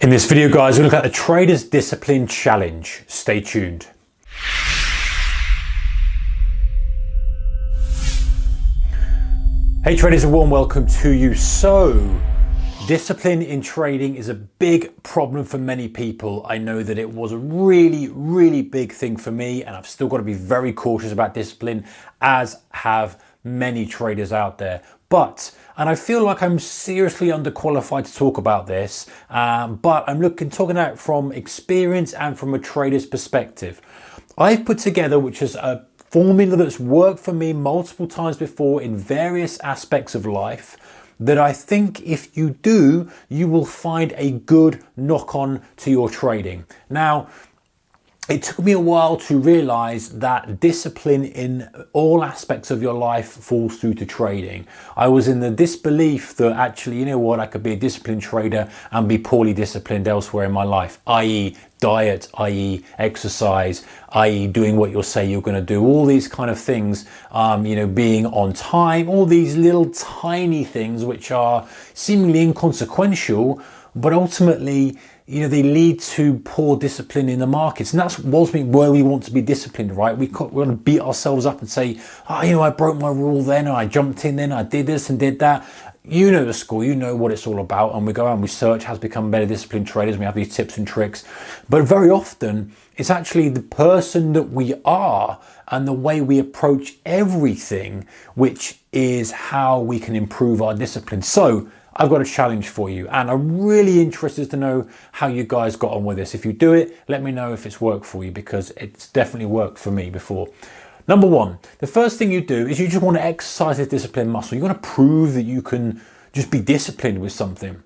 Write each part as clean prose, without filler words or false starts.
In this video, guys, we're looking at the Trader's Discipline Challenge. Stay tuned. Hey traders, a warm welcome to you. So, discipline in trading is a big problem for many people. I know that it was a really big thing for me, and I've still got to be very cautious about discipline, as have many traders out there. And I feel like I'm seriously underqualified to talk about this, but I'm talking out from experience and from a trader's perspective. I've put together, which is a formula that's worked for me multiple times before in various aspects of life, that I think if you do, you will find a good knock-on to your trading. Now, it took me a while to realize that discipline in all aspects of your life falls through to trading. I was in the disbelief that actually, you know what, I could be a disciplined trader and be poorly disciplined elsewhere in my life, i.e. diet, i.e. exercise, i.e. doing what you'll say you're going to do, all these kind of things, being on time, all these little tiny things which are seemingly inconsequential, but ultimately, they lead to poor discipline in the markets. And that's ultimately where we want to be disciplined, right? We want to beat ourselves up and say, I broke my rule then, and I jumped in then, I did this and did that. You know the score, you know what it's all about. And we go out and research how to become better disciplined traders. We have these tips and tricks. But very often, it's actually the person that we are and the way we approach everything, which is how we can improve our discipline. So, I've got a challenge for you, and I'm really interested to know how you guys got on with this. If you do it, let me know if it's worked for you, because it's definitely worked for me before. Number one, the first thing you do is you just want to exercise this discipline muscle. You want to prove that you can just be disciplined with something.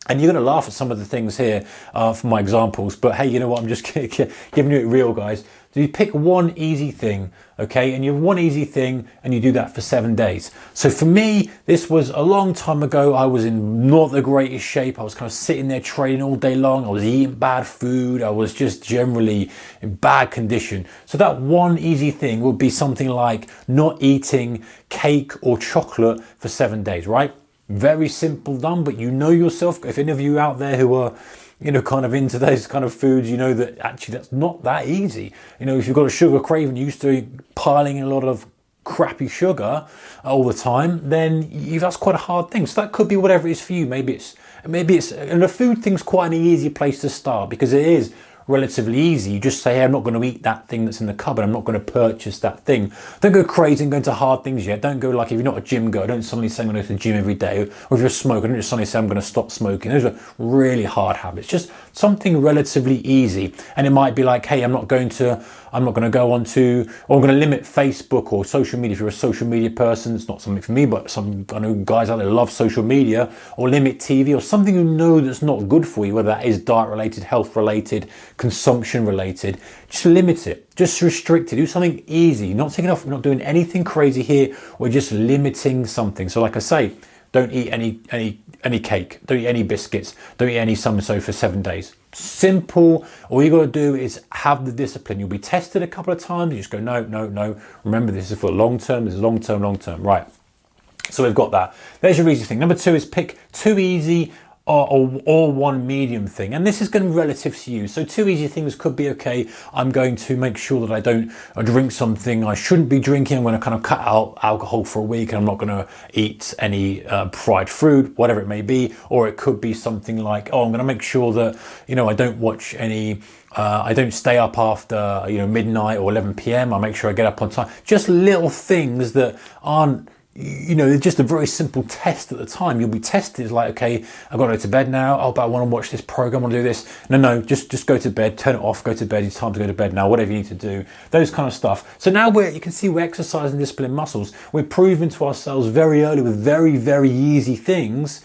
And you're going to laugh at some of the things here for my examples, but hey, you know what? I'm just giving you it real, guys. So you pick one easy thing, okay? And you have one easy thing and you do that for 7 days. So for me, this was a long time ago. I was in not the greatest shape. I was kind of sitting there trading all day long. I was eating bad food. I was just generally in bad condition. So that one easy thing would be something like not eating cake or chocolate for 7 days, right? Very simple done, but you know yourself. If any of you out there who are kind of into those kind of foods, you know that actually that's not that easy. If you've got a sugar craving, you're used to piling in a lot of crappy sugar all the time, then that's quite a hard thing. So that could be whatever it is for you. Maybe it's, and the food thing's quite an easy place to start, because it is relatively easy. You just say, hey, I'm not going to eat that thing that's in the cupboard. I'm not going to purchase that thing. Don't go crazy and go into hard things yet. Don't go like, if you're not a gym goer, don't suddenly say I'm going to go to the gym every day. Or if you're a smoker, don't just suddenly say I'm going to stop smoking. Those are really hard habits. Just something relatively easy. And it might be like, hey, I'm not going to go on to, or I'm going to limit Facebook or social media. If you're a social media person, it's not something for me, but I know guys out there love social media. Or limit TV, or something you know that's not good for you, whether that is diet related, health related, consumption related. Just limit it, just restrict it, do something easy. Not taking off, not doing anything crazy here. We're just limiting something. So like I say, don't eat any cake, don't eat any biscuits, don't eat any so for 7 days. Simple. All you got to do is have the discipline. You'll be tested a couple of times. You just go, no. Remember, this is for long term. This is long term. Right. So we've got that. There's your easy thing. Number two is pick two easy or one medium thing. And this is going to be relative to you. So two easy things could be, okay, I'm going to make sure that I don't drink something I shouldn't be drinking. I'm going to kind of cut out alcohol for a week, and I'm not going to eat any fried food, whatever it may be. Or it could be something like, I'm going to make sure that, I don't watch any, I don't stay up after, midnight or 11 p.m. I make sure I get up on time. Just little things that aren't, it's just a very simple test at the time. You'll be tested like, okay, I've got to go to bed now. But I want to watch this program, I want to do this. No, just go to bed, turn it off, go to bed. It's time to go to bed now, whatever you need to do, those kind of stuff. So now you can see we're exercising discipline muscles. We're proving to ourselves very early with very, very easy things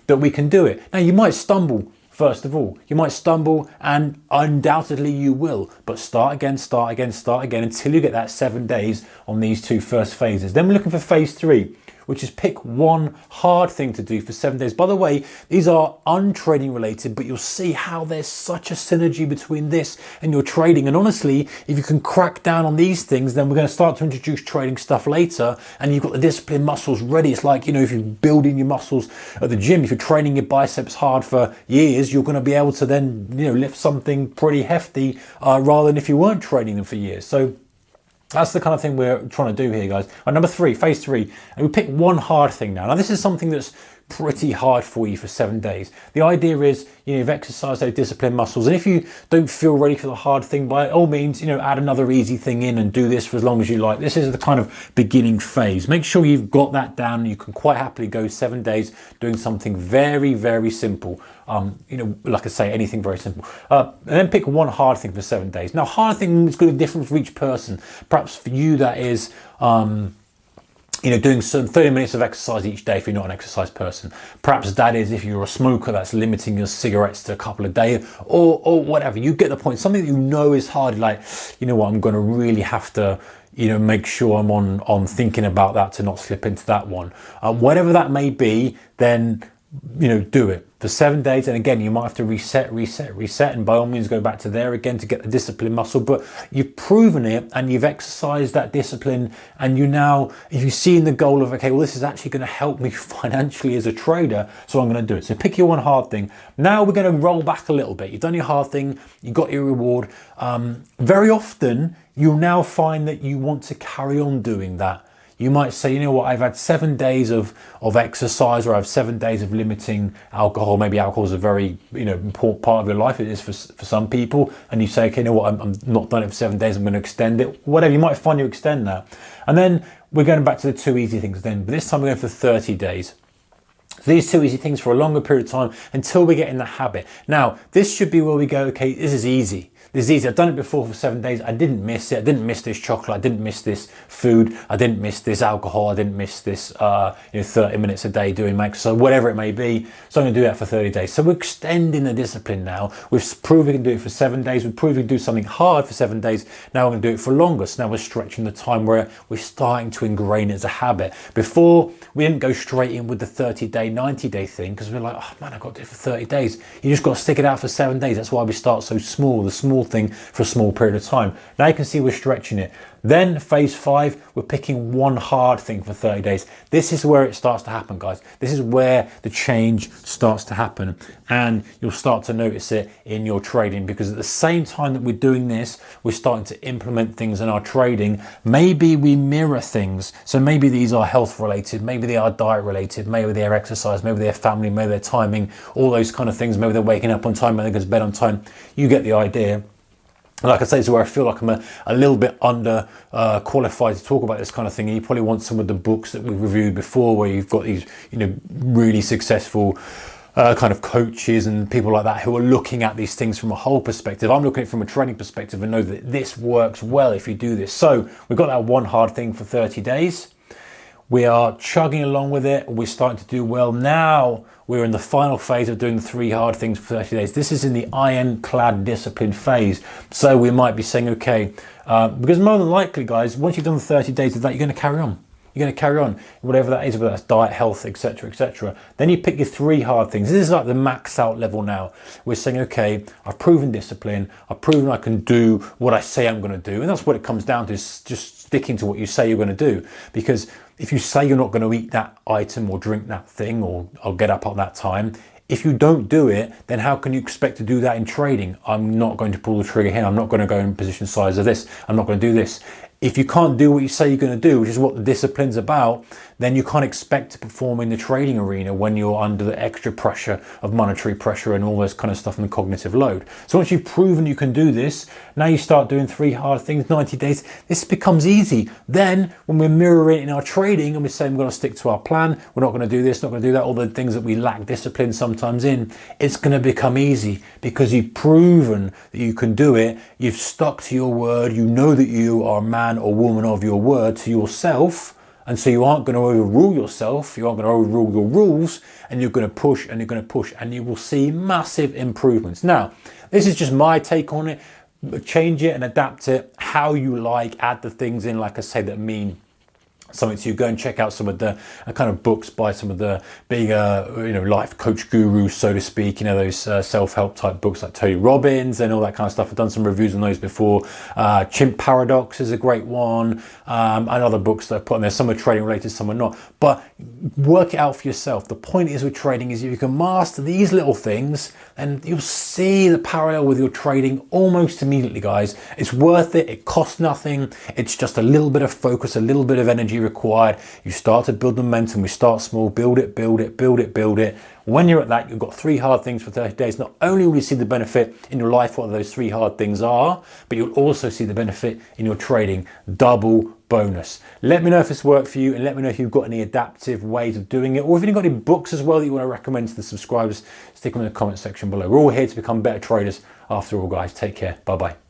that we can do it. Now you might stumble. First of all, you might stumble, and undoubtedly you will, but start again until you get that 7 days on these two first phases. Then we're looking for phase three, which is pick one hard thing to do for 7 days. By the way, these are untraining related, but you'll see how there's such a synergy between this and your trading. And honestly, if you can crack down on these things, then we're going to start to introduce trading stuff later, and you've got the discipline muscles ready. It's like, you know, if you're building your muscles at the gym, if you're training your biceps hard for years, you're going to be able to then, you know, lift something pretty hefty rather than if you weren't training them for years. So that's the kind of thing we're trying to do here, guys. Number 3, phase 3, and we pick one hard thing now. Now this is something that's pretty hard for you for 7 days. The idea is, you know, you've exercised those discipline muscles, and if you don't feel ready for the hard thing, by all means, you know, add another easy thing in and do this for as long as you like. This is the kind of beginning phase. Make sure you've got that down. You can quite happily go 7 days doing something very, very simple. You know, like I say, anything very simple. And then pick one hard thing for 7 days. Now, hard thing is going to be different for each person. Perhaps for you, that is, you know, doing some 30 minutes of exercise each day if you're not an exercise person. Perhaps that is, if you're a smoker, that's limiting your cigarettes to a couple a day, or whatever. You get the point. Something that you know is hard, like, you know what, I'm going to really have to, you know, make sure I'm on thinking about that to not slip into that one. Whatever that may be, then, you know, do it for 7 days. And again, you might have to reset, and by all means go back to there again to get the discipline muscle. But you've proven it and you've exercised that discipline, and you now, if you've seen the goal of, okay, well, this is actually going to help me financially as a trader, so I'm going to do it. So pick your one hard thing. Now we're going to roll back a little bit. You've done your hard thing, you got your reward. Very often you'll now find that you want to carry on doing that. You might say, you know what, I've had 7 days of exercise, or I have 7 days of limiting alcohol. Maybe alcohol is a very, you know, important part of your life. It is for some people. And you say, okay, you know what, I'm not done it for 7 days. I'm going to extend it. Whatever, you might find you extend that. And then we're going back to the 2 easy things then. But this time we're going for 30 days. So these 2 easy things for a longer period of time until we get in the habit. Now, this should be where we go, okay, this is easy. This is easy. I've done it before for 7 days. I didn't miss it. I didn't miss this chocolate. I didn't miss this food. I didn't miss this alcohol. I didn't miss this, you know, 30 minutes a day doing my exercise, whatever it may be. So I'm going to do that for 30 days. So we're extending the discipline now. We've proved we can do it for 7 days. We've proved we can do something hard for 7 days. Now we're going to do it for longer. So now we're stretching the time where we're starting to ingrain it as a habit. Before, we didn't go straight in with the 30-day, 90-day thing, because we're like, oh man, I've got to do it for 30 days. You just got to stick it out for 7 days. That's why we start so small, the small thing for a small period of time. Now you can see we're stretching it. Then phase 5, we're picking one hard thing for 30 days. This is where it starts to happen, guys. This is where the change starts to happen, and you'll start to notice it in your trading, because at the same time that we're doing this, we're starting to implement things in our trading. Maybe we mirror things. So maybe these are health related, maybe they are diet related, maybe they're exercise, maybe they're family, maybe they're timing, all those kind of things. Maybe they're waking up on time, maybe they go to bed on time. You get the idea. Like I say, it's where I feel like I'm a little bit under qualified to talk about this kind of thing. And you probably want some of the books that we've reviewed before, where you've got these, you know, really successful kind of coaches and people like that who are looking at these things from a whole perspective. I'm looking at it from a training perspective and know that this works well if you do this. So we've got that one hard thing for 30 days. We are chugging along with it. We're starting to do well. Now we're in the final phase of doing the 3 hard things for 30 days. This is in the ironclad discipline phase. So we might be saying, okay, because more than likely, guys, once you've done the 30 days of that, you're going to carry on. You're going to carry on, whatever that is, whether that's diet, health, etc., etc. Then you pick your 3 hard things. This is like the max out level now. We're saying, okay, I've proven discipline. I've proven I can do what I say I'm going to do. And that's what it comes down to, is just sticking to what you say you're going to do. Because if you say you're not going to eat that item or drink that thing, or I'll get up at that time, if you don't do it, then how can you expect to do that in trading? I'm not going to pull the trigger here. I'm not going to go in position size of this. I'm not going to do this. If you can't do what you say you're going to do, which is what the discipline's about, then you can't expect to perform in the trading arena when you're under the extra pressure of monetary pressure and all this kind of stuff and the cognitive load. So once you've proven you can do this, now you start doing 3 hard things, 90 days, this becomes easy. Then when we're mirroring it in our trading and we're saying we're going to stick to our plan, we're not going to do this, not going to do that, all the things that we lack discipline sometimes in, it's going to become easy because you've proven that you can do it. You've stuck to your word. You know that you are a man or woman of your word to yourself. And so you aren't going to overrule yourself, you aren't going to overrule your rules, and you're going to push and you're going to push, and you will see massive improvements. Now, this is just my take on it. Change it and adapt it how you like, add the things in, like I say, that mean something to you, go and check out some of the kind of books by some of the big life coach gurus, so to speak, those self-help type books like Tony Robbins and all that kind of stuff. I've done some reviews on those before. Chimp Paradox is a great one, and other books that I put on there. Some are trading related, some are not, but work it out for yourself. The point is with trading is if you can master these little things, and you'll see the parallel with your trading almost immediately, guys. It's worth it. It costs nothing. It's just a little bit of focus, a little bit of energy required. You start to build momentum. We start small, build it, build it, build it, build it. When you're at that, you've got 3 hard things for 30 days. Not only will you see the benefit in your life, what those 3 hard things are, but you'll also see the benefit in your trading. Double bonus. Let me know if this worked for you, and let me know if you've got any adaptive ways of doing it, or if you've got any books as well that you want to recommend to the subscribers. Stick them in the comment section below. We're all here to become better traders after all, guys. Take care. Bye-bye.